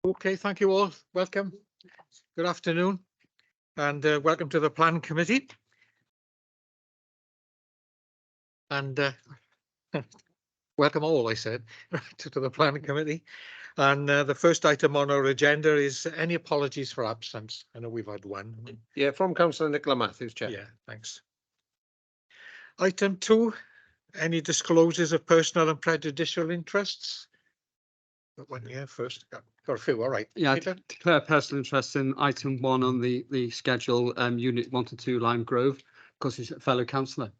Okay, thank you all. Welcome. Good afternoon, and welcome to the Plan Committee. And welcome all, I said, to the Planning Committee. And the first item on our agenda is any apologies for absence. I know we've had one. Yeah, from Councillor Nicola Matthews, Chair. Yeah, thanks. Item 2, any disclosures of personal and prejudicial interests? Got one here first. Got a few, all right. Yeah, Peter? declare personal interest in item 1 on the schedule, unit 1 to 2 Lime Grove, because he's a fellow councillor.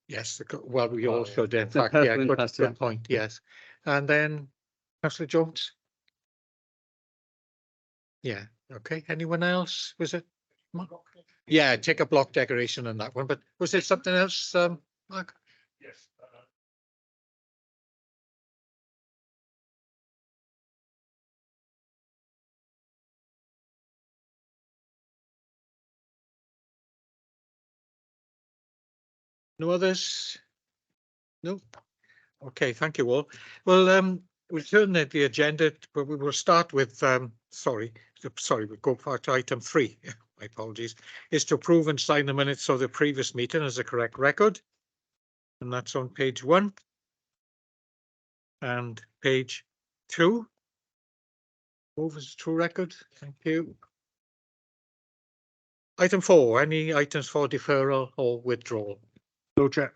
Yes, well, we all yeah. should, in The fact, yeah, personal interest, good yeah. point, yes. And then Councillor Jones? Yeah, okay. Anyone else? Was it? Yeah, take a block decoration on that one, but was it something else, Mark? Yes. No others? No? Okay, thank you all. Well, we'll turn the agenda, but we will start with, sorry, we'll go to item 3. My apologies, is to approve and sign the minutes of the previous meeting as a correct record. And that's on page 1. And page 2. Move as a true record. Thank you. Item 4, any items for deferral or withdrawal? No, Chair.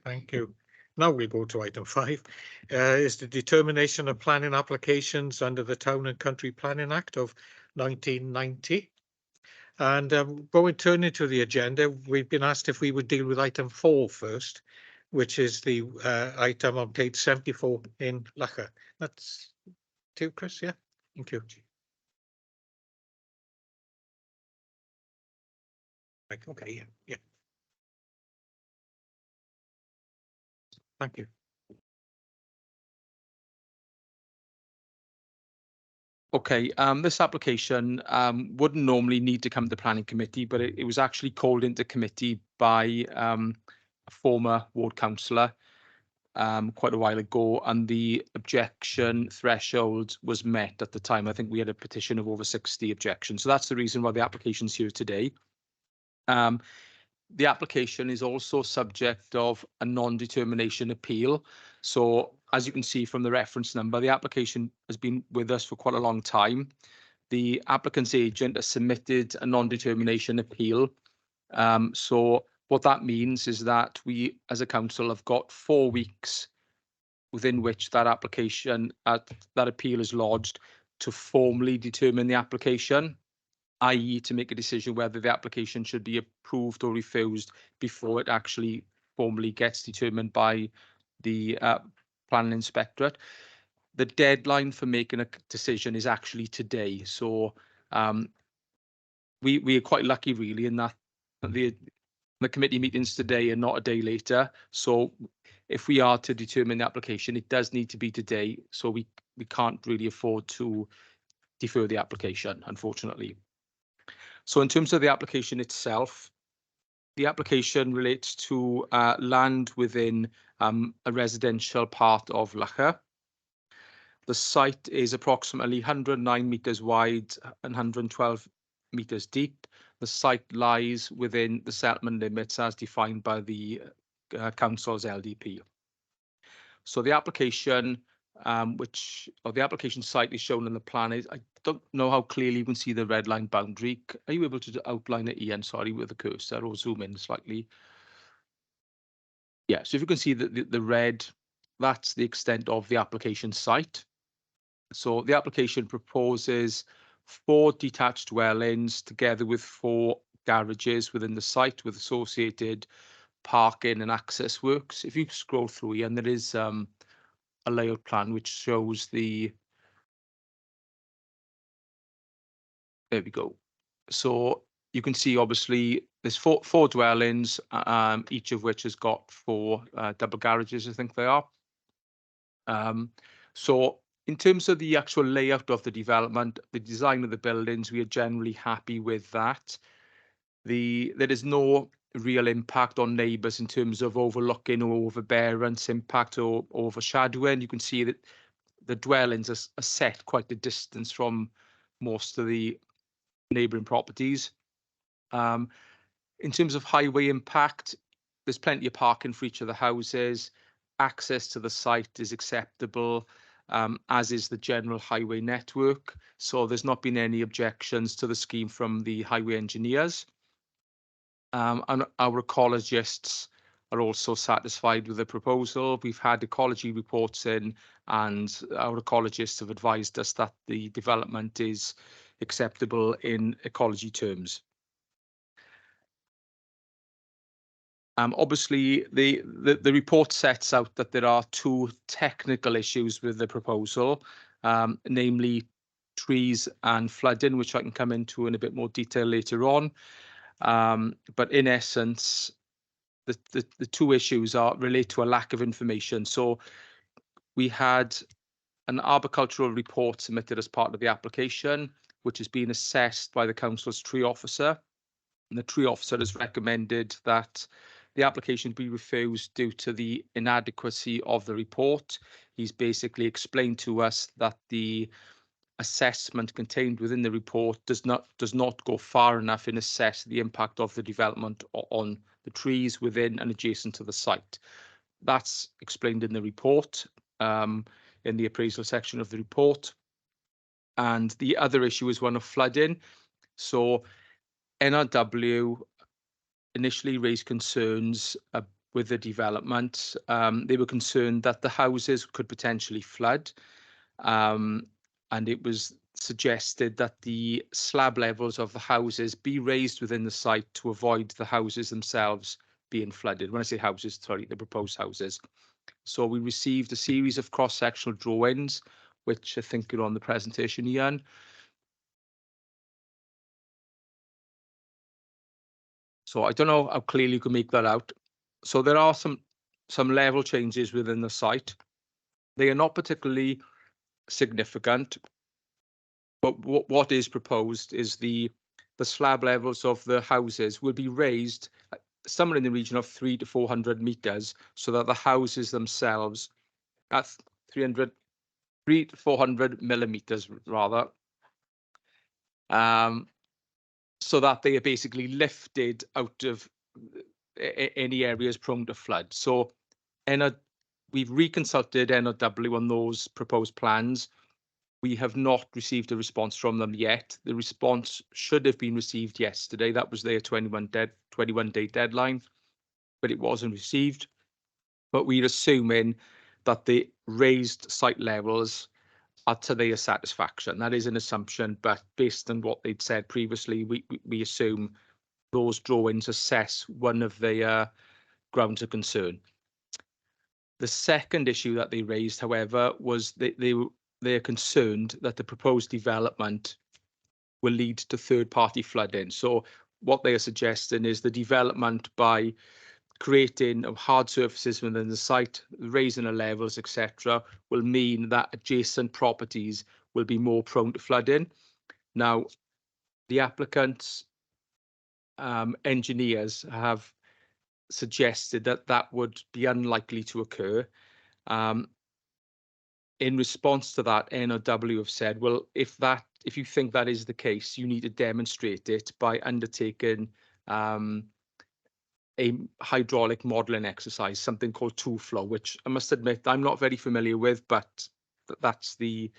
Thank you. Now we go to item 5, is the determination of planning applications under the Town and Country Planning Act of 1990. And turning to the agenda, we've been asked if we would deal with item 4 first, which is the item on page 74 in Lacher. That's to Chris, yeah? Thank you. Right, okay, yeah, yeah. Thank you. Okay, this application wouldn't normally need to come to the planning committee, but it was actually called into committee by a former ward councillor quite a while ago, and the objection threshold was met at the time. I think we had a petition of over 60 objections, so that's the reason why the application's here today. The application is also subject of a non-determination appeal. So as you can see from the reference number, the application has been with us for quite a long time. The applicant's agent has submitted a non-determination appeal. So what that means is that we, as a council, have got 4 weeks within which that application, that appeal is lodged to formally determine the application, i.e. to make a decision whether the application should be approved or refused before it actually formally gets determined by the planning inspectorate. The deadline for making a decision is actually today. So we are quite lucky really in that the committee meetings today and not a day later. So if we are to determine the application, it does need to be today. So we can't really afford to defer the application, unfortunately. So in terms of the application itself, the application relates to land within a residential part of Lacher. The site is approximately 109 metres wide and 112 metres deep. The site lies within the settlement limits as defined by the council's LDP. So the application the application site is shown in the plan. I don't know how clearly you can see the red line boundary. Are you able to outline it, Ian? Sorry, with the cursor, or zoom in slightly? Yeah, so if you can see the red, that's the extent of the application site. So the application proposes 4 detached dwellings together with 4 garages within the site with associated parking and access works. If you scroll through here, and there is a layout plan which shows the, there we go. So you can see obviously there's four dwellings, each of which has got 4 double garages, I think they are. So in terms of the actual layout of the development, the design of the buildings, we are generally happy with that. There is no real impact on neighbours in terms of overlooking or overbearance impact or overshadowing. You can see that the dwellings are set quite a distance from most of the neighbouring properties. In terms of highway impact, there's plenty of parking for each of the houses. Access to the site is acceptable, as is the general highway network. So there's not been any objections to the scheme from the highway engineers. And our ecologists are also satisfied with the proposal. We've had ecology reports in, and our ecologists have advised us that the development is acceptable in ecology terms. Obviously, the report sets out that there are two technical issues with the proposal, namely trees and flooding, which I can come into in a bit more detail later on. But in essence, the two issues relate to a lack of information. So we had an arboricultural report submitted as part of the application, which has been assessed by the council's tree officer. And the tree officer has recommended that the application be refused due to the inadequacy of the report. He's basically explained to us that the assessment contained within the report does not go far enough in assess the impact of the development on the trees within and adjacent to the site. That's explained in the report, in the appraisal section of the report. And the other issue is one of flooding. So NRW initially raised concerns with the development. They were concerned that the houses could potentially flood, and it was suggested that the slab levels of the houses be raised within the site to avoid the houses themselves being flooded. When I say houses, sorry, the proposed houses. So we received a series of cross-sectional drawings, which I think are on the presentation, Ian. So I don't know how clearly you can make that out. So there are some level changes within the site. They are not particularly significant, but what is proposed is the slab levels of the houses will be raised somewhere in the region of 300 to 400 meters, so that the houses themselves at 300 to 400 millimeters rather, so that they are basically lifted out of any areas prone to flood. So we've reconsulted NRW on those proposed plans. We have not received a response from them yet. The response should have been received yesterday. That was their 21-day deadline, but it wasn't received. But we're assuming that the raised site levels are to their satisfaction. That is an assumption, but based on what they'd said previously, we assume those drawings assess one of their grounds of concern. The second issue that they raised, however, was they're concerned that the proposed development will lead to third-party flooding. So what they are suggesting is the development by creating hard surfaces within the site, raising the levels, etc., will mean that adjacent properties will be more prone to flooding. Now, the applicant's engineers have suggested that that would be unlikely to occur. In response to that, NRW have said, well, if you think that is the case, you need to demonstrate it by undertaking a hydraulic modelling exercise, something called two-flow, which I must admit I'm not very familiar with, but that's the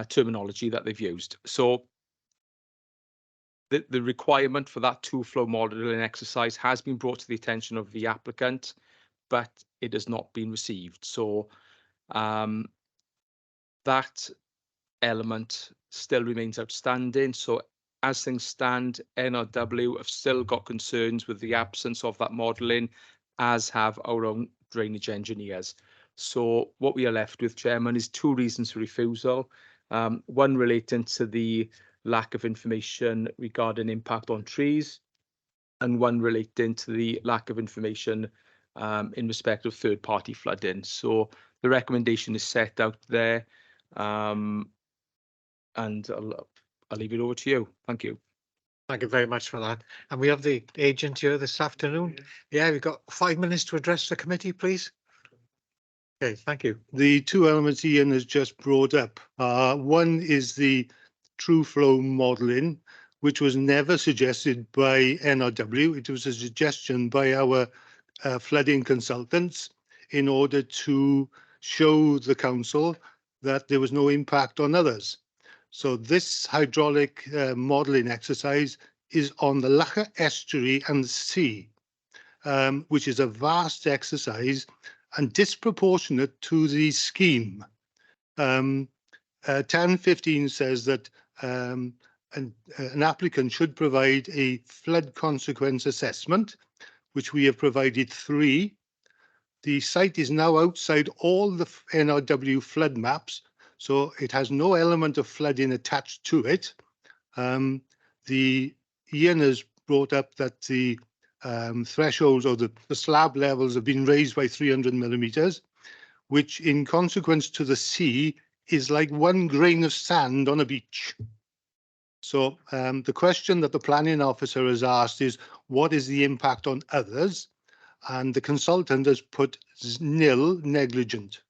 terminology that they've used. So the requirement for that two-flow modelling exercise has been brought to the attention of the applicant, but it has not been received. So that element still remains outstanding. So as things stand, NRW have still got concerns with the absence of that modelling, as have our own drainage engineers. So what we are left with, Chairman, is two reasons for refusal. One relating to the lack of information regarding impact on trees, and one relating to the lack of information in respect of third-party flooding. So the recommendation is set out there, and I'll leave it over to you. Thank you. Thank you very much for that. And we have the agent here this afternoon. Yeah, we've got 5 minutes to address the committee, please. Okay, thank you. The two elements Ian has just brought up. One is the true flow modelling, which was never suggested by NRW. It was a suggestion by our flooding consultants in order to show the council that there was no impact on others. So this hydraulic modelling exercise is on the Lacher estuary and the sea, which is a vast exercise and disproportionate to the scheme. 1015 says that an applicant should provide a flood consequence assessment, which we have provided 3. The site is now outside all the NRW flood maps, so it has no element of flooding attached to it. Ian has brought up that the thresholds or the slab levels have been raised by 300 millimeters, which in consequence to the sea is like 1 grain of sand on a beach. So the question that the planning officer has asked is, what is the impact on others? And the consultant has put nil, negligent.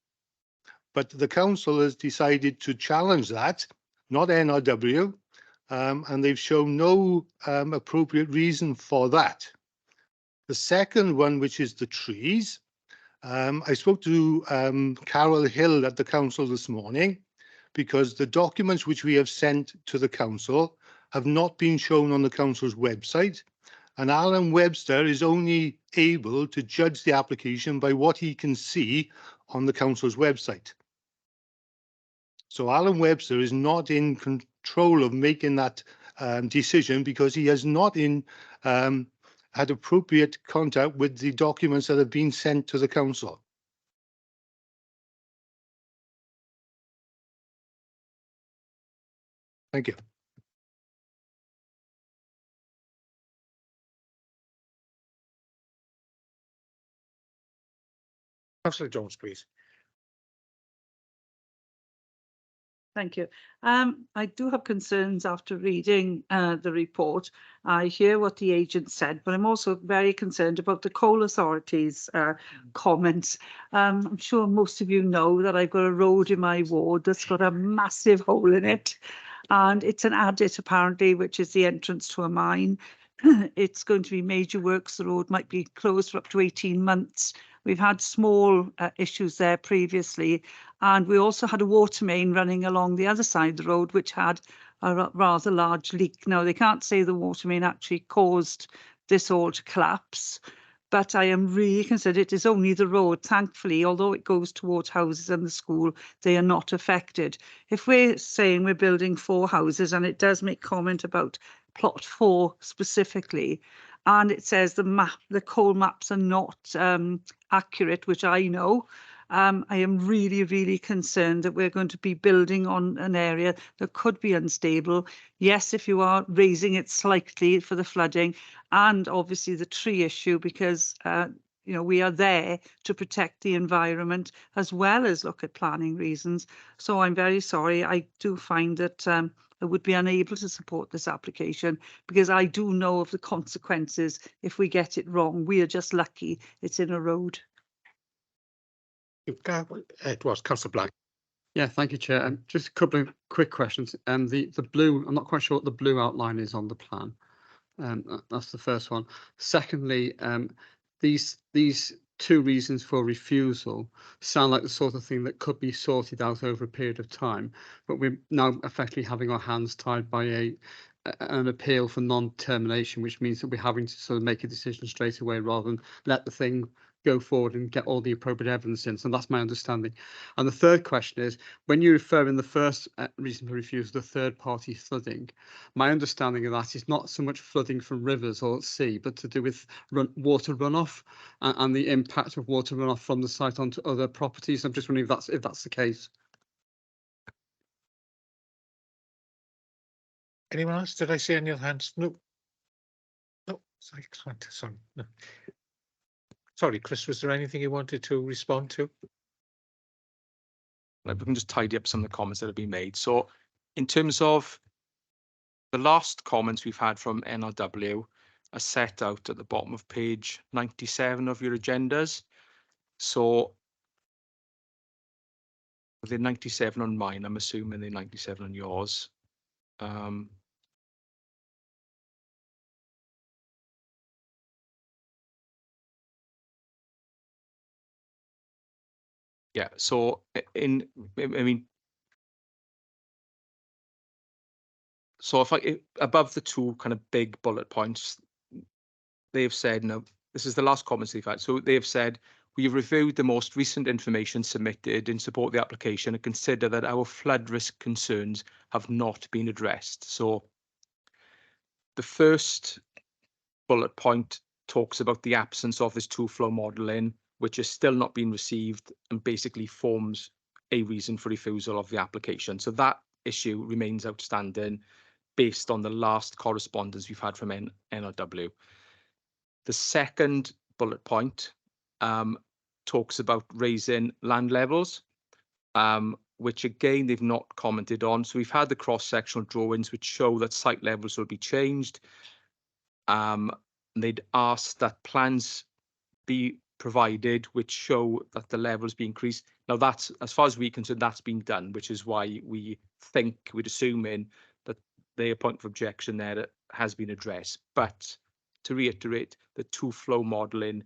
But the council has decided to challenge that, not NRW, and they've shown no appropriate reason for that. The second one, which is the trees, I spoke to Carol Hill at the council this morning, because the documents which we have sent to the council have not been shown on the council's website, and Alan Webster is only able to judge the application by what he can see on the council's website. So Alan Webster is not in control of making that decision, because he has not had appropriate contact with the documents that have been sent to the council. Thank you. Councillor Jones, please. Thank you. I do have concerns after reading the report. I hear what the agent said, but I'm also very concerned about the coal authority's comments. I'm sure most of you know that I've got a road in my ward that's got a massive hole in it, and it's an adit apparently, which is the entrance to a mine. It's going to be major works. The road might be closed for up to 18 months. We've had small issues there previously, and we also had a water main running along the other side of the road, which had a rather large leak. Now, they can't say the water main actually caused this all to collapse, but I am really concerned. It is only the road. Thankfully, although it goes towards houses and the school, they are not affected. If we're saying we're building 4 houses, and it does make comment about plot 4 specifically, and it says the coal maps are not accurate, which I know. I am really, really concerned that we're going to be building on an area that could be unstable. Yes, if you are raising it slightly for the flooding, and obviously the tree issue, because you know, we are there to protect the environment as well as look at planning reasons. So I'm very sorry. I do find that I would be unable to support this application, because I do know of the consequences if we get it wrong. We are just lucky it's in a road. It was Councillor Black. Yeah, thank you, Chair. Just a couple of quick questions. The blue, I'm not quite sure what the blue outline is on the plan. That's the first one. Secondly, these 2 reasons for refusal sound like the sort of thing that could be sorted out over a period of time, but we're now effectively having our hands tied by an appeal for non-termination, which means that we're having to sort of make a decision straight away rather than let the thing go forward and get all the appropriate evidence in. So that's my understanding. And the third question is, when you refer in the first reason for refusal to third-party flooding, my understanding of that is not so much flooding from rivers or sea, but to do with water runoff and the impact of water runoff from the site onto other properties. I'm just wondering if that's the case. Anyone else? Did I see any other hands? No. No, sorry, sorry. No. Sorry, Chris, was there anything you wanted to respond to? Like, we can just tidy up some of the comments that have been made. So in terms of the last comments we've had from NRW are set out at the bottom of page 97 of your agendas. So They're 97 on mine. I'm assuming they're 97 on yours. Yeah, so I mean, so if above the two kind of big bullet points, they've said, no, this is the last comments they've had. So they've said, we have reviewed the most recent information submitted in support of the application and consider that our flood risk concerns have not been addressed. So the first bullet point talks about the absence of this two-flow modelling, which has still not been received and basically forms a reason for refusal of the application. So that issue remains outstanding based on the last correspondence we've had from NRW. The second bullet point talks about raising land levels, which again, they've not commented on. So we've had the cross-sectional drawings which show that site levels will be changed. They'd asked that plans be provided which show that the levels be increased. Now that's, as far as we're concerned, that's been done, which is why we're assuming that their point of objection there has been addressed. But to reiterate, the two-flow modelling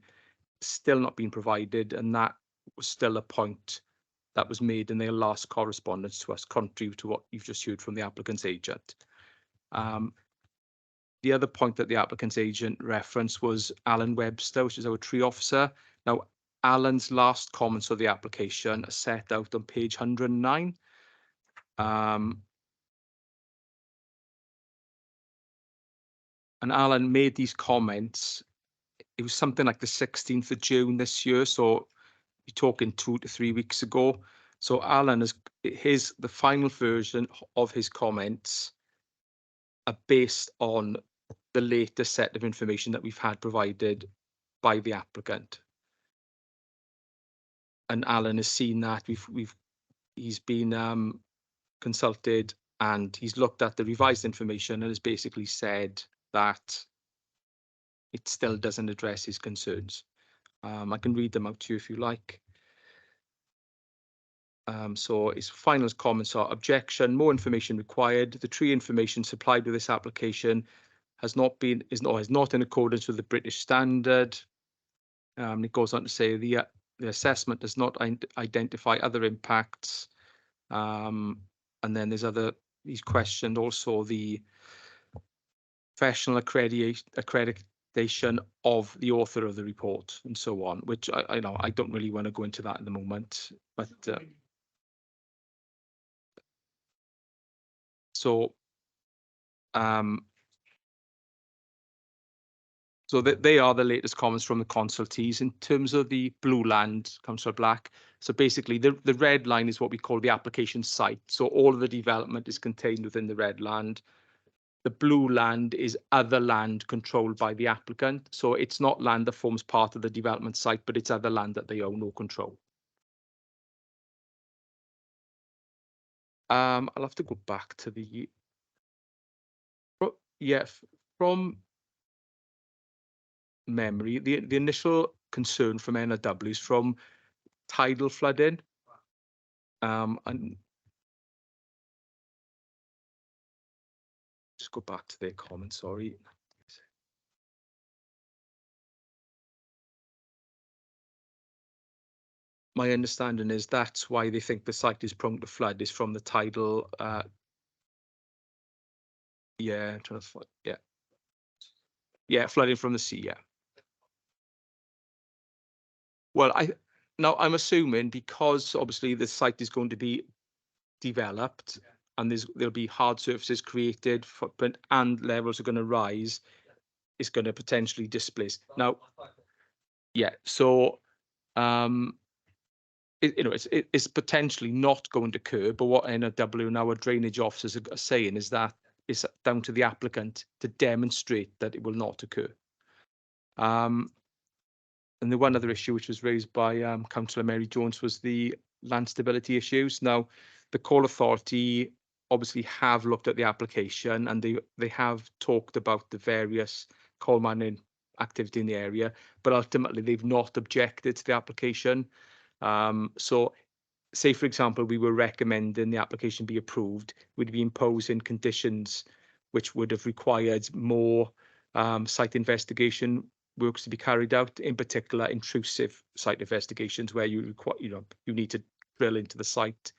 still not been provided, and that was still a point that was made in their last correspondence to us, contrary to what you've just heard from the applicant's agent. The other point that the applicant's agent referenced was Alan Webster, which is our tree officer. Now, Alan's last comments of the application are set out on page 109. And Alan made these comments, it was something like the 16th of June this year. So you're talking 2 to 3 weeks ago. So Alan is the final version of his comments are based on the latest set of information that we've had provided by the applicant. And Alan has seen that he's been consulted and he's looked at the revised information and has basically said that it still doesn't address his concerns. I can read them out to you if you like. So his final comments are: objection, more information required. The tree information supplied with this application is not in accordance with the British standard. It goes on to say the assessment does not identify other impacts. And then he's questioned also the professional accreditation of the author of the report and so on, which I don't really want to go into that at the moment, but so that they are the latest comments from the consultees in terms of the blue land, Councillor Black. So basically the red line is what we call the application site. So all of the development is contained within the red land. The blue land is other land controlled by the applicant. So it's not land that forms part of the development site, but it's other land that they own or control. I'll have to go back to the, from memory, the initial concern from NRW is from tidal flooding. And just go back to their comment, sorry. My understanding is that's why they think the site is prone to flood, is from the tidal, I'm trying to find, yeah, flooding from the sea, yeah. Well, I'm assuming because obviously the site is going to be developed and there'll be hard surfaces created, footprint and levels are going to rise, it's going to potentially displace. Now, yeah, so it's potentially not going to occur, but what NRW and our drainage officers are saying is that it's down to the applicant to demonstrate that it will not occur. And the one other issue which was raised by Councillor Mary Jones was the land stability issues. Now, the Coal Authority obviously have looked at the application and they have talked about the various coal mining activity in the area, but ultimately they've not objected to the application. So say, for example, we were recommending the application be approved, we'd be imposing conditions which would have required more site investigation works to be carried out, in particular intrusive site investigations where you require, you need to drill into the site.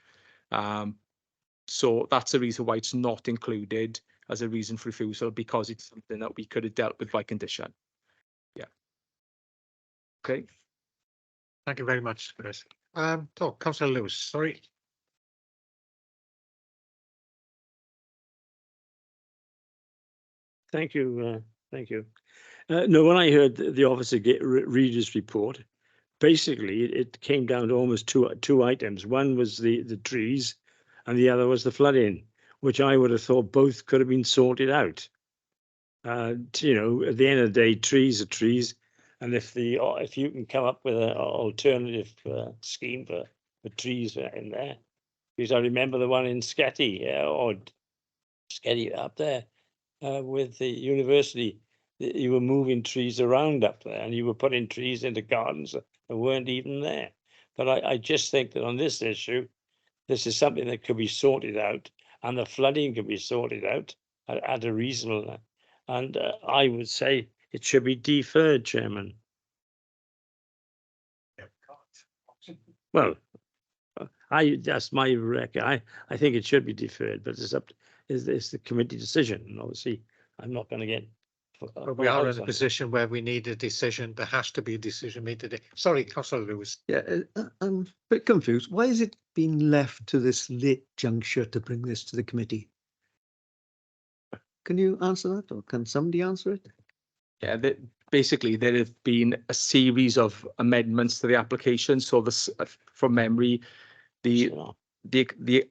So that's the reason why it's not included as a reason for refusal, because it's something that we could have dealt with by condition. Yeah. Okay. Thank you very much, Chris. Councillor Lewis, sorry. Thank you. Thank you. No, when I heard the officer read his report, basically it came down to almost two items. One was the trees, and the other was the flooding, which I would have thought both could have been sorted out. At the end of the day, trees are trees, and if you can come up with an alternative scheme for trees in there, because I remember the one in Sketty or Sketty up there with the university. You were moving trees around up there, and you were putting trees into gardens that weren't even there. But I just think that on this issue, this is something that could be sorted out, and the flooding could be sorted out at a reasonable. And I would say it should be deferred, Chairman. Well, that's my record. I think it should be deferred, but it's the committee decision, and obviously I'm not going to get. But we are in a position where we need a decision. There has to be a decision made today. Sorry, Councillor Lewis. Yeah, I'm a bit confused. Why is it being left to this late juncture to bring this to the committee? Can you answer that, or can somebody answer it? Yeah, basically there have been a series of amendments to the application. So this, from memory, the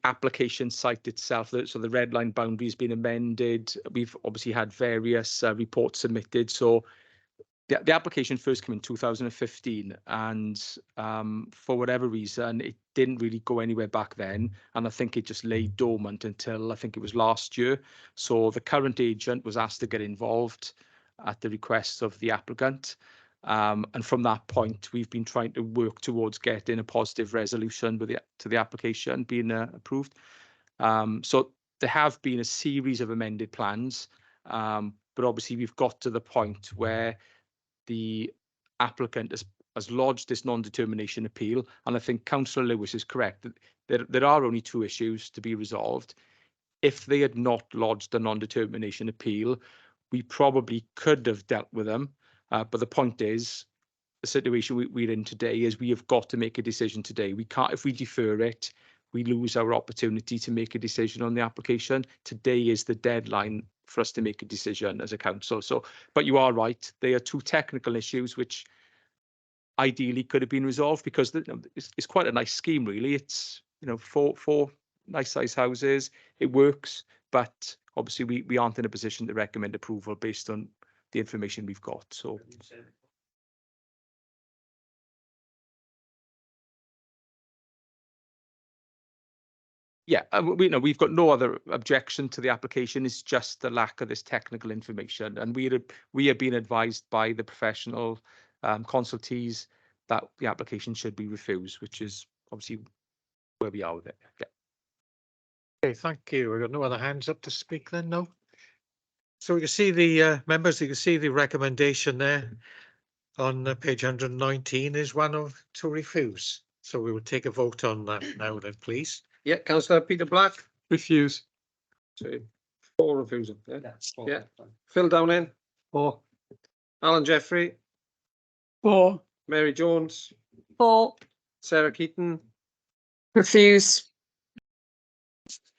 application site itself, so the red line boundary has been amended. We've obviously had various reports submitted. So the application first came in 2015, and for whatever reason, it didn't really go anywhere back then. And I think it just lay dormant until I think it was last year. So the current agent was asked to get involved at the request of the applicant. And from that point, we've been trying to work towards getting a positive resolution to the application being approved. So there have been a series of amended plans, but obviously we've got to the point where the applicant has lodged this non-determination appeal, and I think Councillor Lewis is correct that there are only two issues to be resolved. If they had not lodged a non-determination appeal, we probably could have dealt with them. But the point is, the situation we're in today is we have got to make a decision today. We can't, if we defer it, we lose our opportunity to make a decision on the application. Today is the deadline for us to make a decision as a council. So, but you are right, they are two technical issues which ideally could have been resolved, because it's quite a nice scheme, really. It's, four nice size houses, it works, but obviously we aren't in a position to recommend approval based on the information we've got. So yeah, we've got no other objection to the application. It's just the lack of this technical information, and we have been advised by the professional consultees that the application should be refused, which is obviously where we are with it. Yeah. Okay, thank you. We've got no other hands up to speak then, no? So you can see the members, you can see the recommendation there on page 119 is one to refuse. So we will take a vote on that now then, please. Yeah, Councillor Peter Black. Refuse. So 4 refusal. Yeah. Phil Downing. 4. Alan Jeffrey. 4. Mary Jones. 4. Sarah Keaton. Refuse.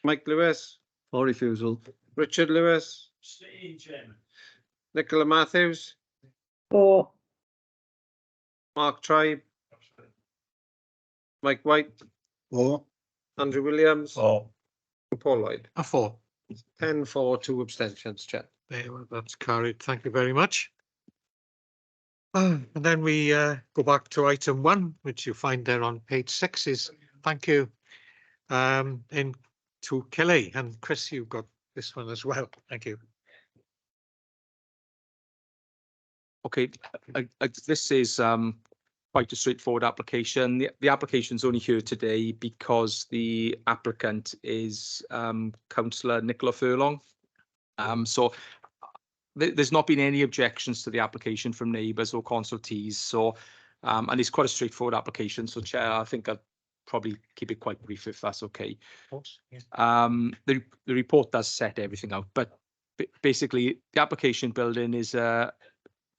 Mike Lewis. 4 refusal. Richard Lewis. Nicola Matthews. 4. Mark Tribe. Mike White. 4. Andrew Williams. 4. And Paul Lloyd. A 4. 10 for 2 abstentions, Chair. There, well, that's carried. Thank you very much. And then we go back to item 1, which you find there on page 6 is thank you to Kelly, and Chris, you've got this one as well. Thank you. Okay, this is quite a straightforward application. The application's only here today because the applicant is Councillor Nicola Furlong. So there's not been any objections to the application from neighbours or consultees. So, and it's quite a straightforward application. So, Chair, I think I'll probably keep it quite brief if that's okay. Of course, yeah. The report does set everything out, but basically the application building is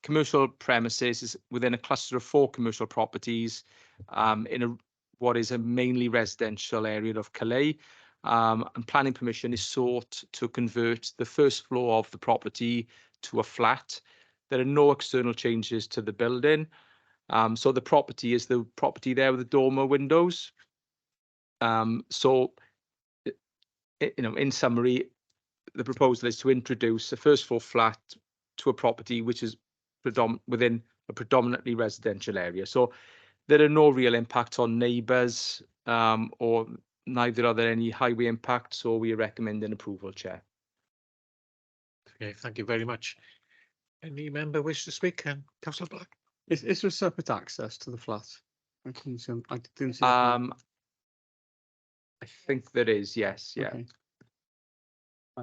commercial premises is within a cluster of 4 commercial properties in what is a mainly residential area of Calais. And planning permission is sought to convert the first floor of the property to a flat. There are no external changes to the building. So the property is the property there with the dormer windows. So, in summary, the proposal is to introduce a first floor flat to a property which is within a predominantly residential area. So there are no real impacts on neighbours, or neither are there any highway impacts, so we recommend an approval, Chair. Okay, thank you very much. Any member wish to speak? Councillor Black? Is there separate access to the flat? I didn't see that. I think there is, yes, yeah. Okay.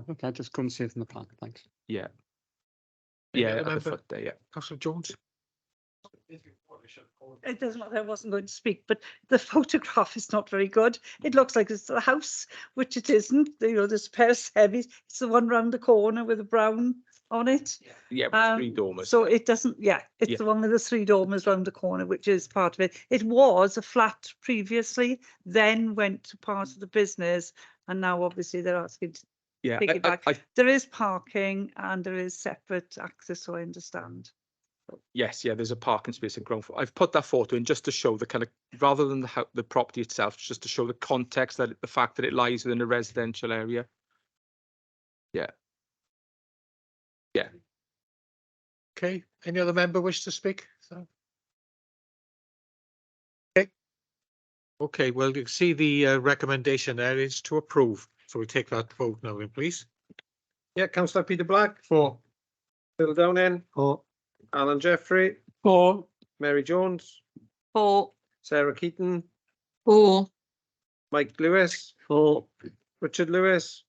Okay, I just couldn't see it in the plan. Thanks. Yeah. Any Yeah, other at the member? foot there, yeah. Councillor Jones? It doesn't matter, I wasn't going to speak, but the photograph is not very good. It looks like it's the house, which it isn't. You know, there's a pair of semis. It's the one round the corner with the brown on it. Yeah, with 3 dormers. So it doesn't, it's Yeah. the one with the 3 dormers round the corner, which is part of it. It was a flat previously, then went to part of the business, and now obviously they're asking to Yeah, take it back. There is parking and there is separate access, so I understand. yes, yeah, there's a parking space at ground floor. I've put that photo in just to show the kind of, rather than the property itself, just to show the context, that the fact that it lies within a residential area. Yeah. Yeah. Okay, any other member wish to speak? Okay, well, you see the recommendation there is to approve. So we take that vote now, then, please. Yeah, Councillor Peter Black, For. Phil Downing, Or Alan Jeffrey, Or Mary Jones, For. Sarah Keaton, For. Mike Lewis, or Richard Lewis,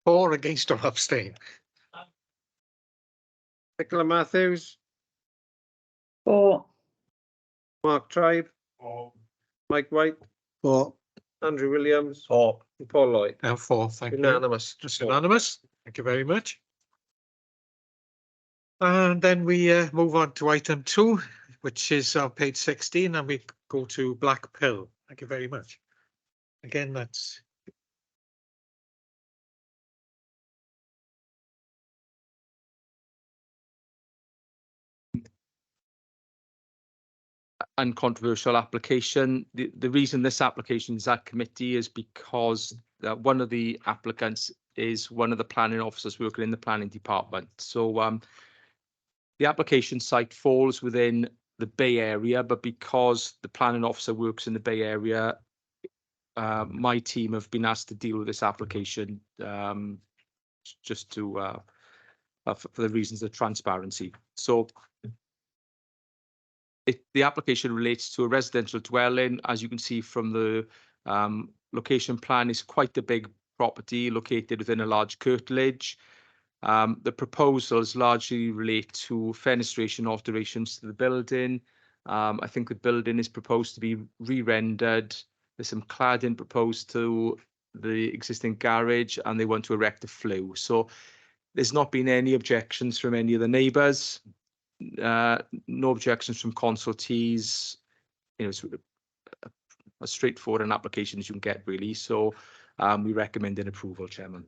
For, against, or abstain? Nicola Matthews, For. Mark Tribe, Mike White, or Andrew Williams, and Paul Lloyd. And 4, thank you. Unanimous. Just unanimous. Thank you very much. And then we move on to item 2, which is on page 16, and we go to Black Pill. Thank you very much. Again, that's. Uncontroversial application. The reason this application is at committee is because one of the applicants is one of the planning officers working in the planning department. So the application site falls within the Bay Area, but because the planning officer works in the Bay Area, my team have been asked to deal with this application just to for the reasons of transparency. So the application relates to a residential dwelling. As you can see from the location plan, is quite a big property located within a large curtilage. The proposals largely relate to fenestration alterations to the building. I think the building is proposed to be re-rendered. There's some cladding proposed to the existing garage, and they want to erect a flue. So there's not been any objections from any of the neighbours. No objections from consultees. You know, it's a straightforward an application as you can get, really. So we recommend an approval, Chairman.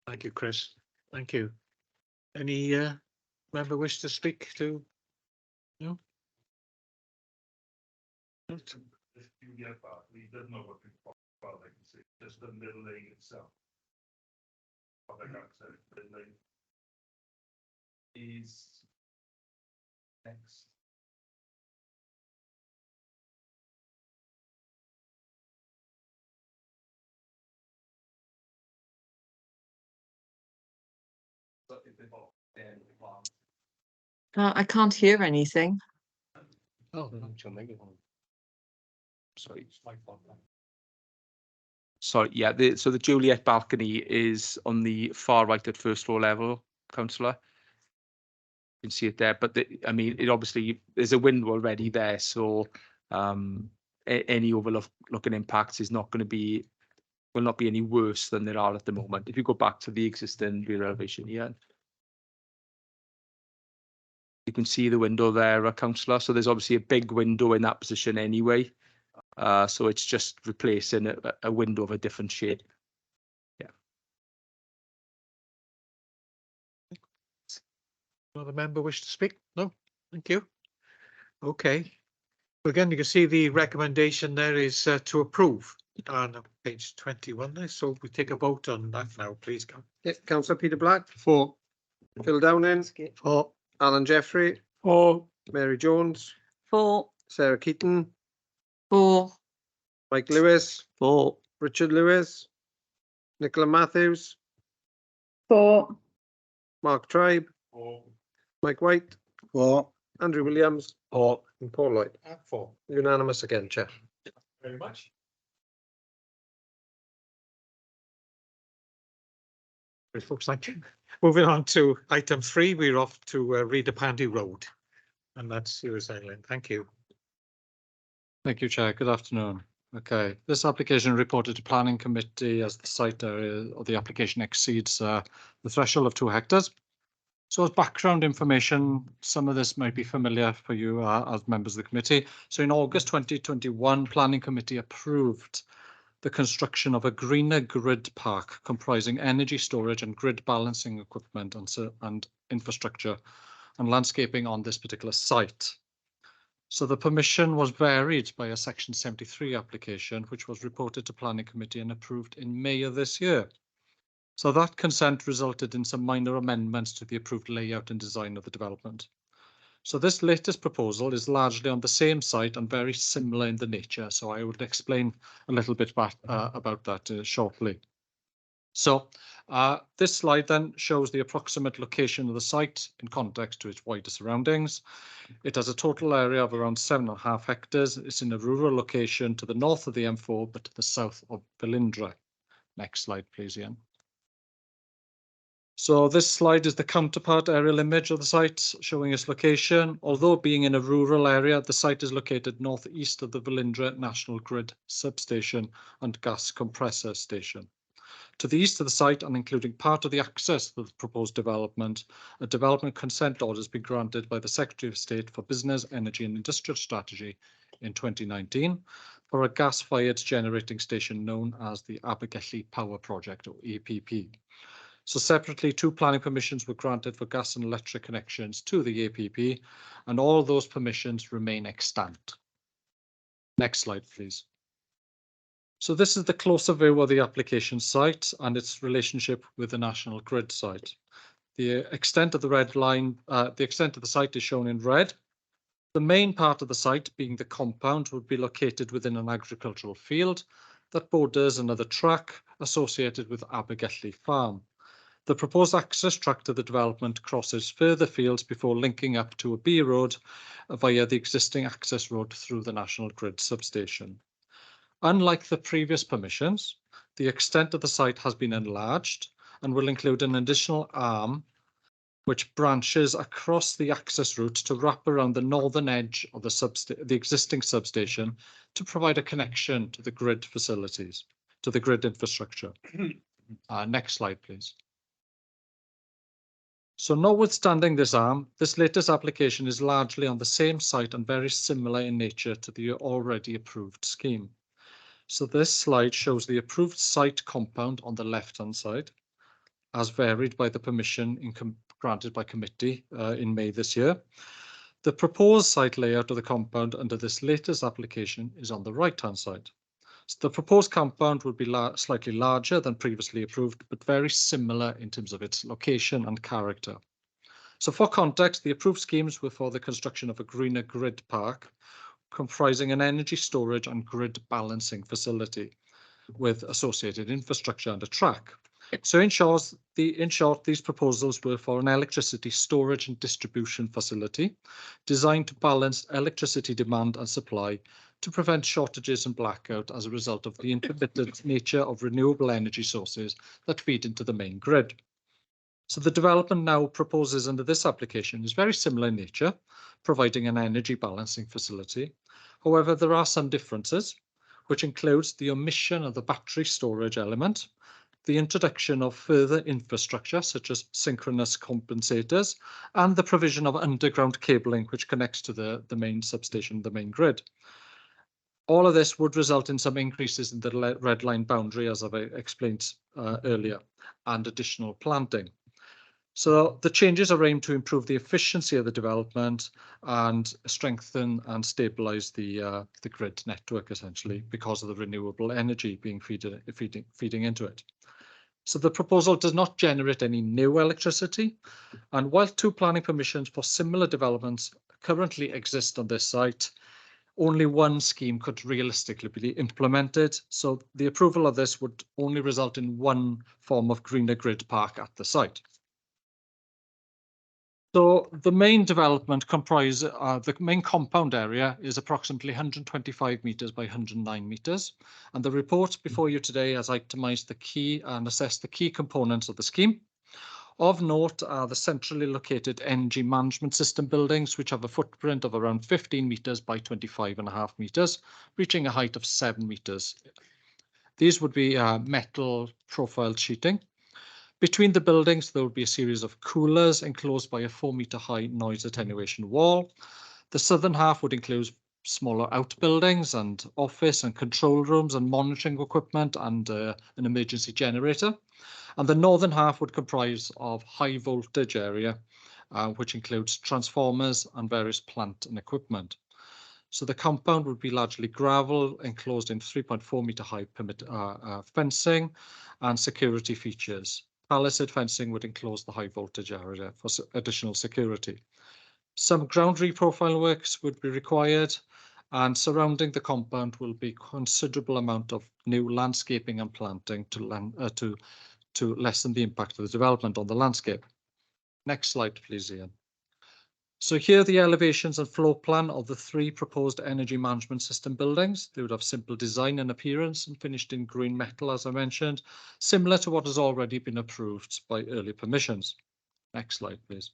Thank you, Chris. Thank you. Any member wish to speak to? No? Just the middle lane itself. Is next. I can't hear anything. Oh, sorry. Sorry, yeah, so the Juliet balcony is on the far right at first floor level, councillor. You can see it there, but I mean, it obviously, there's a window already there, so any overlooking impacts is not going to be, will not be any worse than there are at the moment. If you go back to the existing rear elevation here, you can see the window there, councillor. So there's obviously a big window in that position anyway. So it's just replacing a window of a different shape. Yeah. Another member wish to speak? No, thank you. Okay. Again, you can see the recommendation there is to approve on page 21 there. So we take a vote on that now, please. Go. Yeah, Councillor Peter Black, For. Phil Downing, For. Alan Jeffrey, Or Mary Jones, 4. Sarah Keaton, 4. Mike Lewis, For. Richard Lewis, Nicola Matthews, 4. Mark Tribe, Mike White, For. Andrew Williams, For. and Paul Lloyd. For. Unanimous again, Chair. Very much. Right, folks, thank you. Moving on to item 3, we're off to Reader Pandy Road. And that's yours, Eileen. Thank you. Thank you, Chair. Good afternoon. Okay, this application reported to Planning Committee as the site area of the application exceeds the threshold of 2 hectares. So as background information, some of this might be familiar for you as members of the committee. So in August 2021, Planning Committee approved the construction of a greener grid park comprising energy storage and grid balancing equipment and infrastructure and landscaping on this particular site. So the permission was varied by a Section 73 application, which was reported to Planning Committee and approved in May of this year. So that consent resulted in some minor amendments to the approved layout and design of the development. So this latest proposal is largely on the same site and very similar in the nature. So I would explain a little bit about that shortly. So this slide then shows the approximate location of the site in context to its wider surroundings. It has a total area of around 7.5 hectares. It's in a rural location to the north of the M4, but to the south of Velindre. Next slide, please, Ian. So this slide is the counterpart aerial image of the site showing its location. Although being in a rural area, the site is located northeast of the Velindre National Grid substation and gas compressor station. To the east of the site, and including part of the access to the proposed development, a development consent order has been granted by the Secretary of State for Business, Energy and Industrial Strategy in 2019 for a gas-fired generating station known as the Abergelli Power Project, or APP. So separately, 2 planning permissions were granted for gas and electric connections to the APP, and all those permissions remain extant. Next slide, please. So this is the closer view of the application site and its relationship with the National Grid site. The extent of the red line, the extent of the site is shown in red. The main part of the site, being the compound, would be located within an agricultural field that borders another track associated with Abergelli Farm. The proposed access track to the development crosses further fields before linking up to a B road via the existing access road through the National Grid substation. Unlike the previous permissions, the extent of the site has been enlarged and will include an additional arm which branches across the access route to wrap around the northern edge of the existing substation to provide a connection to the grid facilities, to the grid infrastructure. Next slide, please. So notwithstanding this arm, this latest application is largely on the same site and very similar in nature to the already approved scheme. So this slide shows the approved site compound on the left-hand side, as varied by the permission granted by committee in May this year. The proposed site layout of the compound under this latest application is on the right-hand side. So the proposed compound would be slightly larger than previously approved, but very similar in terms of its location and character. So for context, the approved schemes were for the construction of a greener grid park, comprising an energy storage and grid balancing facility with associated infrastructure and a track. So in short, these proposals were for an electricity storage and distribution facility designed to balance electricity demand and supply to prevent shortages and blackout as a result of the intermittent nature of renewable energy sources that feed into the main grid. So the development now proposes under this application is very similar in nature, providing an energy balancing facility. However, there are some differences, which includes the omission of the battery storage element, the introduction of further infrastructure such as synchronous compensators, and the provision of underground cabling which connects to the main substation, the main grid. All of this would result in some increases in the red line boundary, as I've explained earlier, and additional planting. So the changes are aimed to improve the efficiency of the development and strengthen and stabilize the grid network, essentially, because of the renewable energy being feeding into it. So the proposal does not generate any new electricity, and while 2 planning permissions for similar developments currently exist on this site, only one scheme could realistically be implemented. So the approval of this would only result in one form of greener grid park at the site. So the main development the main compound area is approximately 125 metres by 109 metres. And the report before you today has itemised the key and assessed the key components of the scheme. Of note are the centrally located energy management system buildings, which have a footprint of around 15 metres by 25.5 metres, reaching a height of 7 metres. These would be metal profiled sheeting. Between the buildings, there will be a series of coolers enclosed by a 4-metre high noise attenuation wall. The southern half would include smaller outbuildings and office and control rooms and monitoring equipment and an emergency generator. And the northern half would comprise of high voltage area, which includes transformers and various plant and equipment. So the compound would be largely gravel, enclosed in 3.4-metre high fencing and security features. Palisade fencing would enclose the high voltage area for additional security. Some ground reprofile works would be required, and surrounding the compound will be considerable amount of new landscaping and planting to lessen the impact of the development on the landscape. Next slide, please, Ian. So here are the elevations and floor plan of the 3 proposed energy management system buildings. They would have simple design and appearance and finished in green metal, as I mentioned, similar to what has already been approved by earlier permissions. Next slide, please.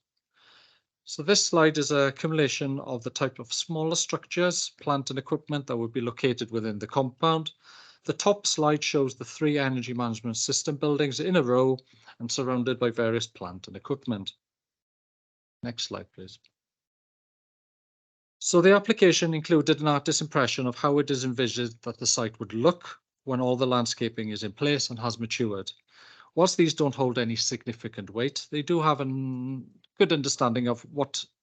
So this slide is a accumulation of the type of smaller structures, plant and equipment that would be located within the compound. The top slide shows the 3 energy management system buildings in a row and surrounded by various plant and equipment. Next slide, please. So the application included an artist's impression of how it is envisaged that the site would look when all the landscaping is in place and has matured. Whilst these don't hold any significant weight, they do have a good understanding of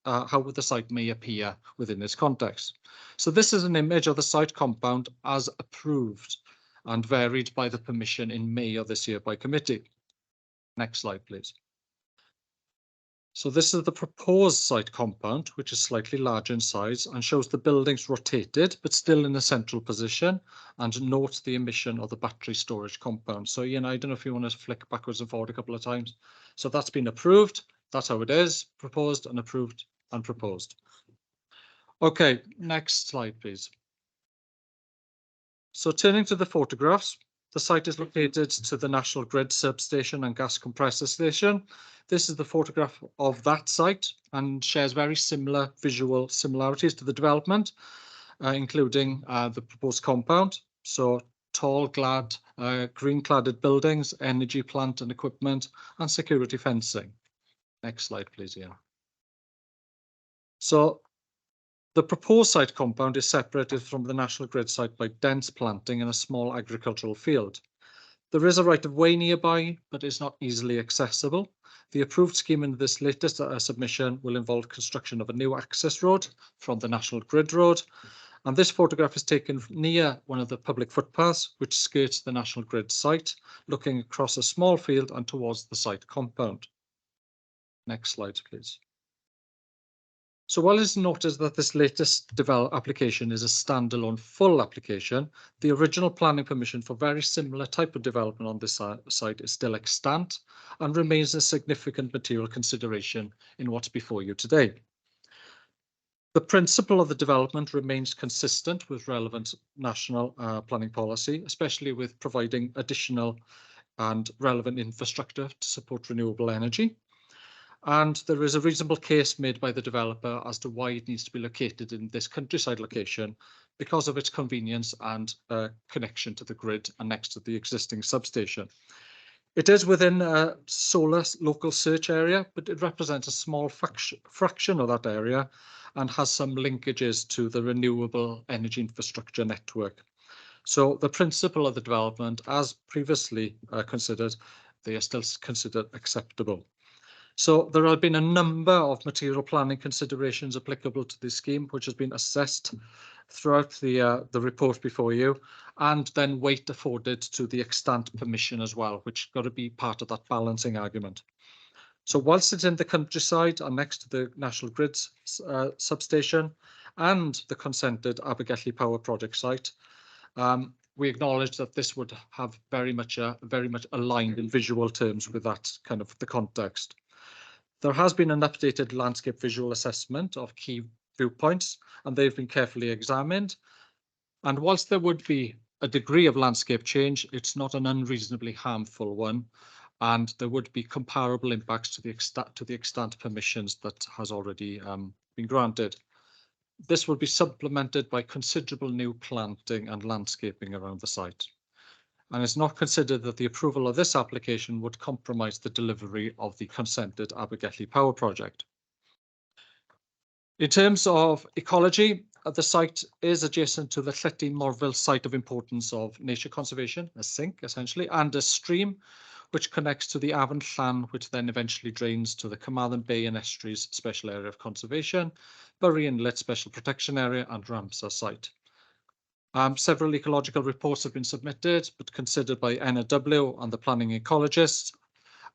how the site may appear within this context. So this is an image of the site compound as approved and varied by the permission in May of this year by committee. Next slide, please. So this is the proposed site compound, which is slightly larger in size and shows the buildings rotated, but still in a central position, and note the omission of the battery storage compound. So Ian, I don't know if you want to flick backwards and forward a couple of times. So that's been approved. That's how it is, proposed and approved and proposed. Okay, next slide, please. So turning to the photographs, the site is located to the National Grid substation and gas compressor station. This is the photograph of that site and shares very similar visual similarities to the development, including the proposed compound. So tall, green-cladded buildings, energy plant and equipment, and security fencing. Next slide, please, Ian. So the proposed site compound is separated from the National Grid site by dense planting in a small agricultural field. There is a right of way nearby, but it's not easily accessible. The approved scheme in this latest submission will involve construction of a new access road from the National Grid road. And this photograph is taken near one of the public footpaths, which skirts the National Grid site, looking across a small field and towards the site compound. Next slide, please. So while it's noted that this latest application is a standalone full application, the original planning permission for very similar type of development on this site is still extant and remains a significant material consideration in what's before you today. The principle of the development remains consistent with relevant national planning policy, especially with providing additional and relevant infrastructure to support renewable energy. And there is a reasonable case made by the developer as to why it needs to be located in this countryside location because of its convenience and connection to the grid and next to the existing substation. It is within a solar local search area, but it represents a small fraction of that area and has some linkages to the renewable energy infrastructure network. So the principle of the development, as previously considered, they are still considered acceptable. So there have been a number of material planning considerations applicable to this scheme, which has been assessed throughout the report before you, and then weight afforded to the extant permission as well, which got to be part of that balancing argument. So whilst it's in the countryside and next to the National Grid substation and the consented Abergelli Power Project site, we acknowledge that this would have very much aligned in visual terms with that kind of the context. There has been an updated landscape visual assessment of key viewpoints, and they've been carefully examined. And whilst there would be a degree of landscape change, it's not an unreasonably harmful one, and there would be comparable impacts to the extent permissions that has already been granted. This will be supplemented by considerable new planting and landscaping around the site. And it's not considered that the approval of this application would compromise the delivery of the consented Abergelli Power Project. In terms of ecology, the site is adjacent to the Llety Morville Site of Importance of Nature Conservation, a sink essentially, and a stream which connects to the Afon Llan, which then eventually drains to the Carmarthen Bay and Estuaries Special Area of Conservation, Bury Inlet Special Protection Area and Ramsar site. Several ecological reports have been submitted, but considered by NRW and the planning ecologists,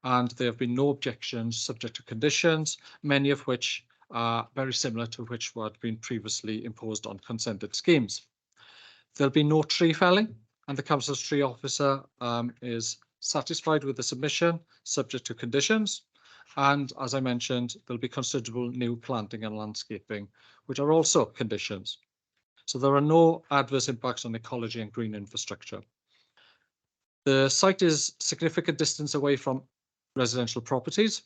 and there have been no objections subject to conditions, many of which are very similar to which had been previously imposed on consented schemes. There'll be no tree felling, and the council's tree officer is satisfied with the submission, subject to conditions. And as I mentioned, there'll be considerable new planting and landscaping, which are also conditions. So there are no adverse impacts on ecology and green infrastructure. The site is significant distance away from residential properties,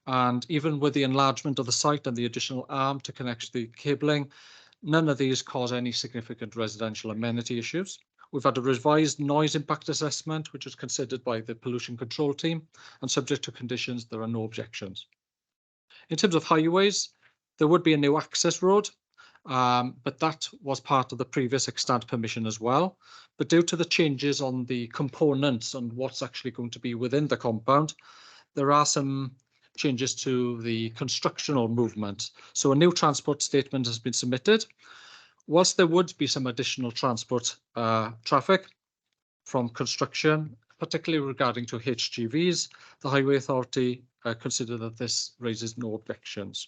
and even with the enlargement of the site and the additional arm to connect the cabling, none of these cause any significant residential amenity issues. We've had a revised noise impact assessment, which was considered by the pollution control team, and subject to conditions, there are no objections. In terms of highways, there would be a new access road, but that was part of the previous extant permission as well. But due to the changes on the components and what's actually going to be within the compound, there are some changes to the constructional movement. So a new transport statement has been submitted. Whilst there would be some additional transport traffic from construction, particularly regarding to HGVs, the Highway Authority consider that this raises no objections.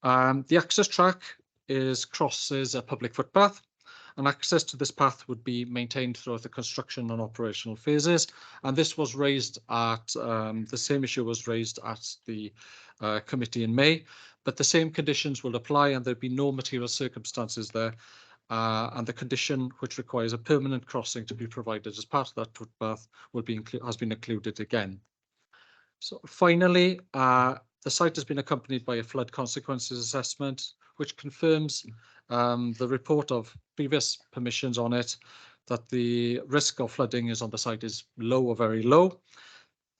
The access track crosses a public footpath, and access to this path would be maintained throughout the construction and operational phases. And this was raised at, the same issue was raised at the committee in May, but the same conditions will apply and there'd be no material circumstances there. And the condition which requires a permanent crossing to be provided as part of that footpath has been included again. So finally, the site has been accompanied by a flood consequences assessment, which confirms the report of previous permissions on it, that the risk of flooding is on the site is low or very low.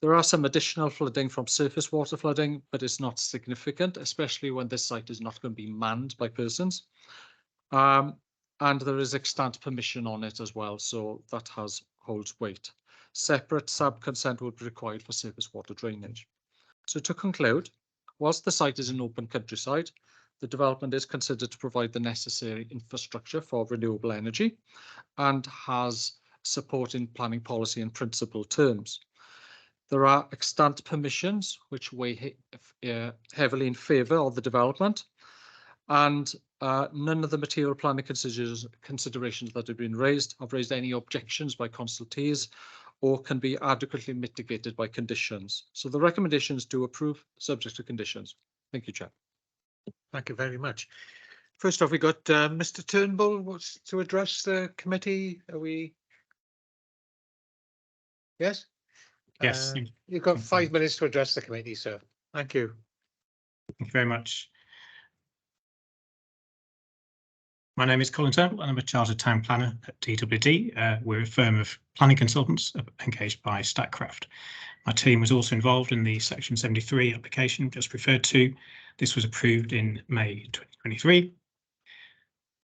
There are some additional flooding from surface water flooding, but it's not significant, especially when this site is not going to be manned by persons. And there is extant permission on it as well, so that holds weight. Separate sub-consent would be required for surface water drainage. So to conclude, whilst the site is an open countryside, the development is considered to provide the necessary infrastructure for renewable energy and has support in planning policy in principle terms. There are extant permissions which weigh heavily in favour of the development, and none of the material planning considerations that have been raised have raised any objections by consultees or can be adequately mitigated by conditions. So the recommendations do approve, subject to conditions. Thank you, Chair. Thank you very much. First off, we got Mr. Turnbull wants to address the committee. Are we? Yes? Yes. You've got 5 minutes to address the committee, sir. Thank you. Thank you very much. My name is Colin Turnbull and I'm a Chartered Town Planner at DWD. We're a firm of planning consultants engaged by Statcraft. My team was also involved in the Section 73 application just referred to. This was approved in May 2023.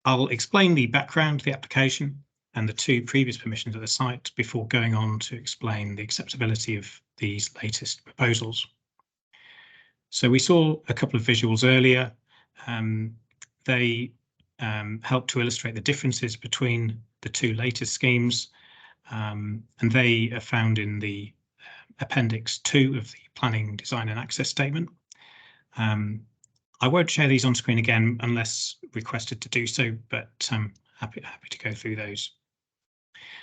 I'll explain the background to the application and the 2 previous permissions at the site before going on to explain the acceptability of these latest proposals. So we saw a couple of visuals earlier. They help to illustrate the differences between the 2 latest schemes, and they are found in the Appendix 2 of the Planning, Design and Access Statement. I won't share these on screen again unless requested to do so, but I'm happy to go through those.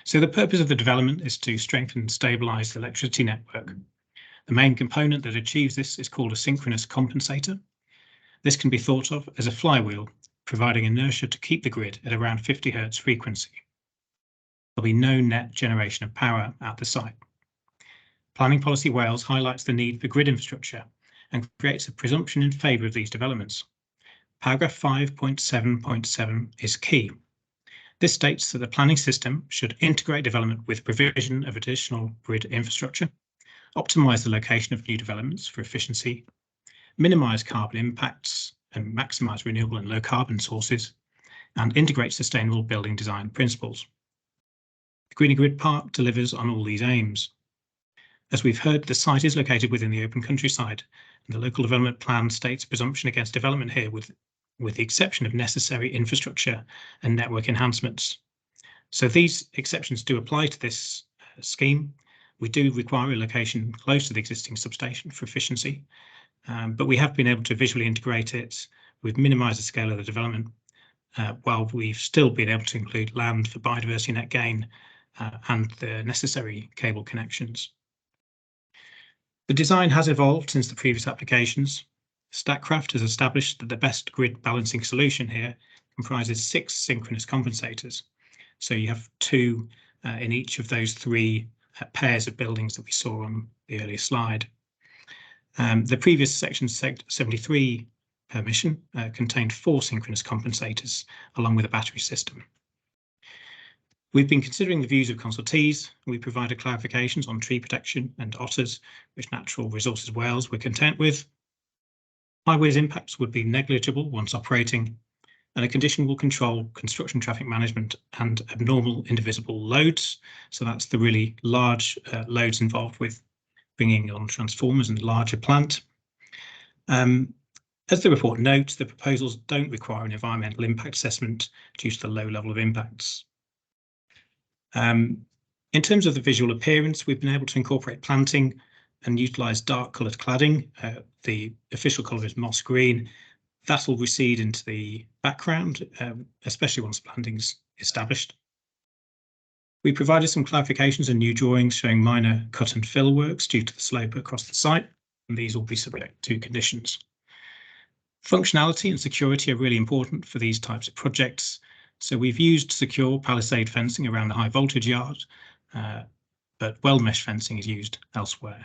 So the purpose of the development is to strengthen and stabilise the electricity network. The main component that achieves this is called a synchronous compensator. This can be thought of as a flywheel, providing inertia to keep the grid at around 50 Hz frequency. There'll be no net generation of power at the site. Planning Policy Wales highlights the need for grid infrastructure and creates a presumption in favour of these developments. Paragraph 5.7.7 is key. This states that the planning system should integrate development with provision of additional grid infrastructure, optimise the location of new developments for efficiency, minimise carbon impacts and maximise renewable and low carbon sources, and integrate sustainable building design principles. The Greening Grid Park delivers on all these aims. As we've heard, the site is located within the open countryside, and the local development plan states presumption against development here with the exception of necessary infrastructure and network enhancements. So these exceptions do apply to this scheme. We do require a location close to the existing substation for efficiency, but we have been able to visually integrate it. We've minimised the scale of the development, while we've still been able to include land for biodiversity net gain and the necessary cable connections. The design has evolved since the previous applications. Statcraft has established that the best grid balancing solution here comprises 6 synchronous compensators. So you have 2 in each of those 3 pairs of buildings that we saw on the earlier slide. The previous Section 73 permission contained 4 synchronous compensators along with a battery system. We've been considering the views of consultees. We provided clarifications on tree protection and otters, which Natural Resources Wales were content with. Highways impacts would be negligible once operating, and a condition will control construction traffic management and abnormal indivisible loads. So that's the really large loads involved with bringing on transformers and larger plant. As the report notes, the proposals don't require an environmental impact assessment due to the low level of impacts. In terms of the visual appearance, we've been able to incorporate planting and utilise dark coloured cladding. The official colour is moss green. That will recede into the background, especially once planting's established. We provided some clarifications and new drawings showing minor cut and fill works due to the slope across the site, and these will be subject to conditions. Functionality and security are really important for these types of projects. So we've used secure palisade fencing around the high voltage yard, but weld mesh fencing is used elsewhere.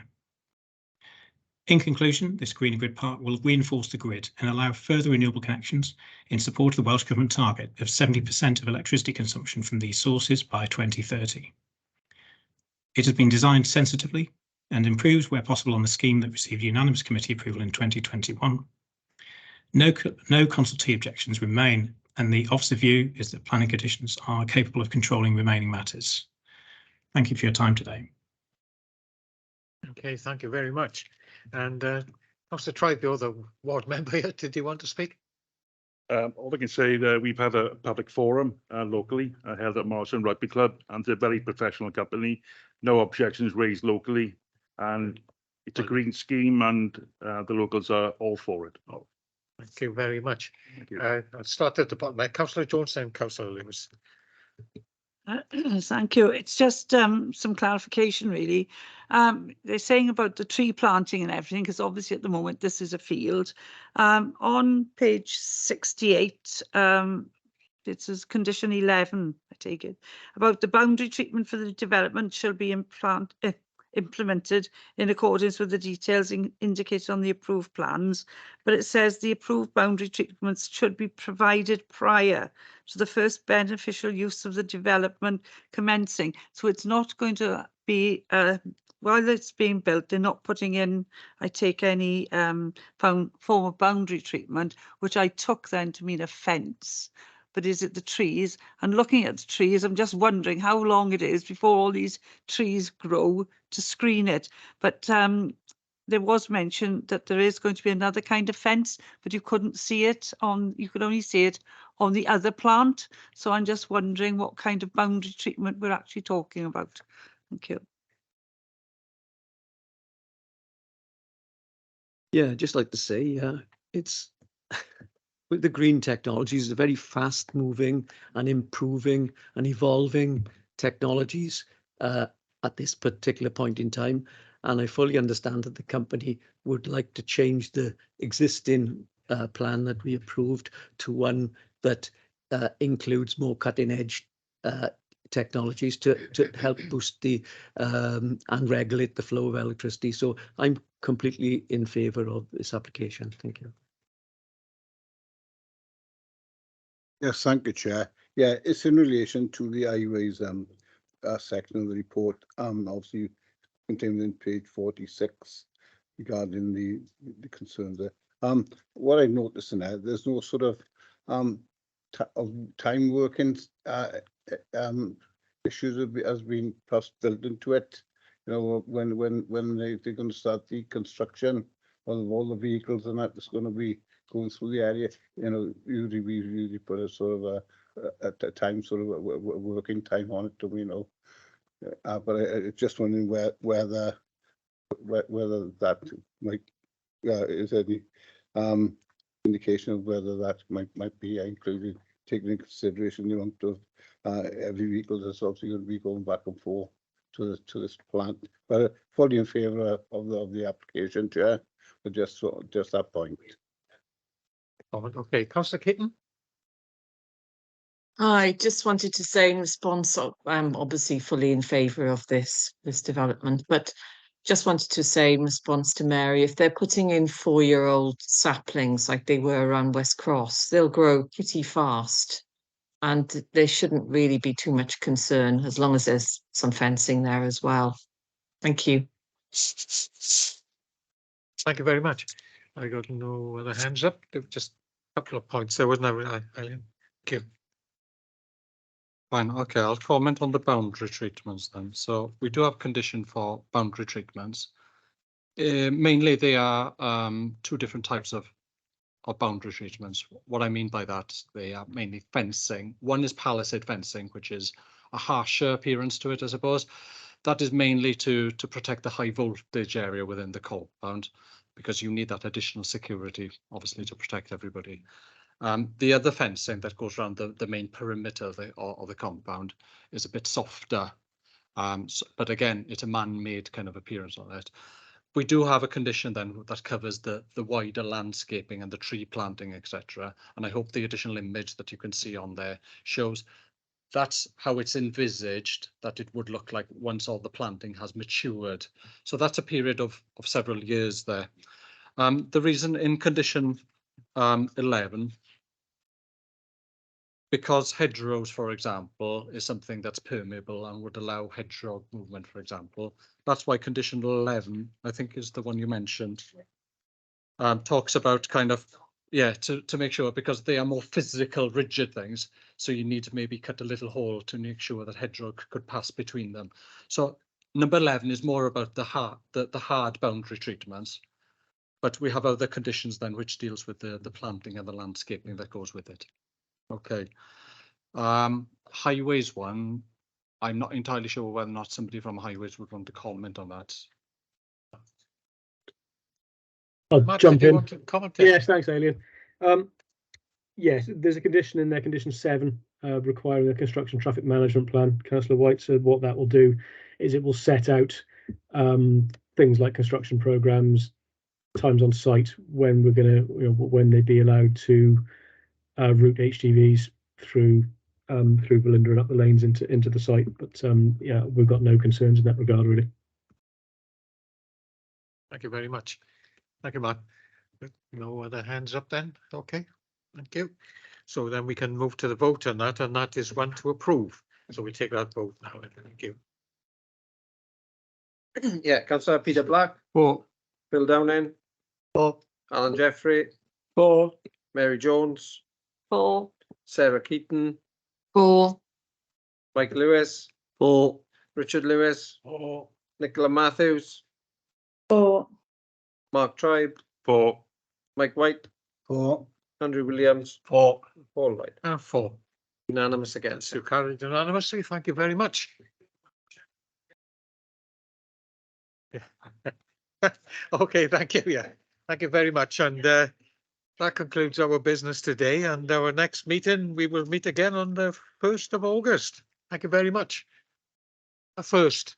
In conclusion, this Greening Grid Park will reinforce the grid and allow further renewable connections in support of the Welsh Government target of 70% of electricity consumption from these sources by 2030. It has been designed sensitively and improves where possible on the scheme that received unanimous committee approval in 2021. No consultee objections remain, and the Officer view is that planning conditions are capable of controlling remaining matters. Thank you for your time today. Okay, thank you very much. And Officer Tribe, you're the ward member here. Did you want to speak? All I can say that we've had a public forum locally held at Morrison Rugby Club, and it's a very professional company. No objections raised locally. and it's a green scheme, and the locals are all for it. Thank you very much. Thank you. I'll start at the bottom. Councillor Jones and Councillor Lewis. Thank you. It's just some clarification, really. They're saying about the tree planting and everything, because obviously at the moment this is a field. On page 68, it says condition 11, I take it, about the boundary treatment for the development shall be implemented in accordance with the details indicated on the approved plans, but it says the approved boundary treatments should be provided prior to the first beneficial use of the development commencing. So it's not going to be, while it's being built, they're not putting in, I take, any form of boundary treatment, which I took then to mean a fence. But is it the trees? And looking at the trees, I'm just wondering how long it is before all these trees grow to screen it. But there was mention that there is going to be another kind of fence, but you couldn't see it on, you could only see it on the other plant. So I'm just wondering what kind of boundary treatment we're actually talking about. Thank you. Yeah, just like to say, it's with the green technologies, the very fast moving and improving and evolving technologies at this particular point in time. And I fully understand that the company would like to change the existing plan that we approved to one that includes more cutting edge technologies to help boost the and regulate the flow of electricity. So I'm completely in favour of this application. Thank you. Yes, thank you, Chair. Yeah, it's in relation to the highways section of the report. Obviously contained in page 46 regarding the concerns there. What I noticed in there, there's no sort of time working issues has been perhaps built into it. You know, when they're going to start the construction of all the vehicles and that's going to be going through the area, you know, usually we usually put a sort of a time, sort of a working time on it, you know. But I just wondering whether that might is any indication of whether that might be included, taking into consideration the amount of every vehicle that's obviously going to be going back and forth to this plant. But fully in favour of the application, Chair. But just that point. Okay, Councillor Kitten. I just wanted to say in response, I'm obviously fully in favour of this development, but just wanted to say in response to Mary, if they're putting in 4-year-old saplings like they were around West Cross, they'll grow pretty fast. And there shouldn't really be too much concern as long as there's some fencing there as well. Thank you. Thank you very much. I got no other hands up. Just a couple of points there, wasn't there, Eileen? Thank you. Fine, okay, I'll comment on the boundary treatments then. So we do have condition for boundary treatments. Mainly they are two different types of boundary treatments. What I mean by that, they are mainly fencing. One is palisade fencing, which is a harsher appearance to it, I suppose. That is mainly to protect the high voltage area within the compound, because you need that additional security, obviously, to protect everybody. The other fencing that goes around the main perimeter of the compound is a bit softer, but again, it's a man-made kind of appearance on it. We do have a condition then that covers the wider landscaping and the tree planting, etc. And I hope the additional image that you can see on there shows that's how it's envisaged that it would look like once all the planting has matured. So that's a period of several years there. The reason in condition 11, because hedgerows, for example, is something that's permeable and would allow hedgerow movement, for example. That's why condition 11, I think, is the one you mentioned, talks about kind of, yeah, to make sure, because they are more physical, rigid things. So you need to maybe cut a little hole to make sure that hedgerow could pass between them. So number 11 is more about the hard boundary treatments. But we have other conditions then which deals with the planting and the landscaping that goes with it. Okay. Highways one, I'm not entirely sure whether or not somebody from highways would want to comment on that. I'll Matt, jump did you in. want to comment there? Yes, thanks, Alien. Yes, there's a condition in there, condition 7, requiring a construction traffic management plan. Councillor White said what that will do is it will set out things like construction programs, times on site, when we're going to, when they'd be allowed to route HGVs through Belinda and up the lanes into the site. But yeah, we've got no concerns in that regard, really. Thank you very much. Thank you, Matt. No other hands up then? Okay, thank you. So then we can move to the vote on that, and that is one to approve. So we take that vote now. Thank you. Yeah, Councillor Peter Black, For. Phil Downing, For. Alan Jeffrey, For. Mary Jones, For. Sarah Keaton, For. Mike Lewis, For. Richard Lewis, Oh, Nicola Matthews, For. Mark Tribe, For. Mike White, For. Andrew Williams, for Paul Lloyd. and for. Unanimous again. So carried unanimously. Thank you very much. Yeah. Okay, thank you. Yeah, thank you very much. And that concludes our business today. And our next meeting, we will meet again on the 1st of August. Thank you very much. The 1st.